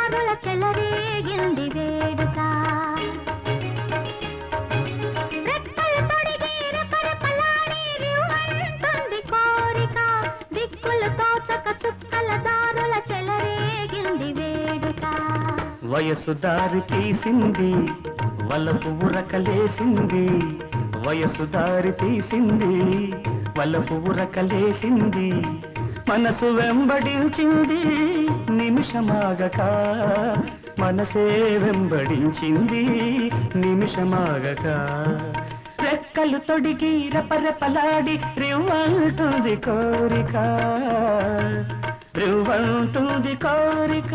దారుల చెలరేగింది వేడుక. రెక్కలు తొడిగి రెపరెపలాడి రివ్వంటుంది కోరిక. దిక్కులు తోచక చుక్కల దారుల చెలరేగింది వేడుక. వయసు దారి తీసింది వలపు ఉరకలేసింది. వయసు దారి తీసింది వలపు ఉరకలేసింది. మనసు వెంబడించింది నిమిషమాగక. మనసే వెంబడించింది నిమిషమాగక. రెక్కలు తొడిగి రెపరెపలాడి రివ్వంటుంది కోరిక. రివ్వంటుంది కోరిక.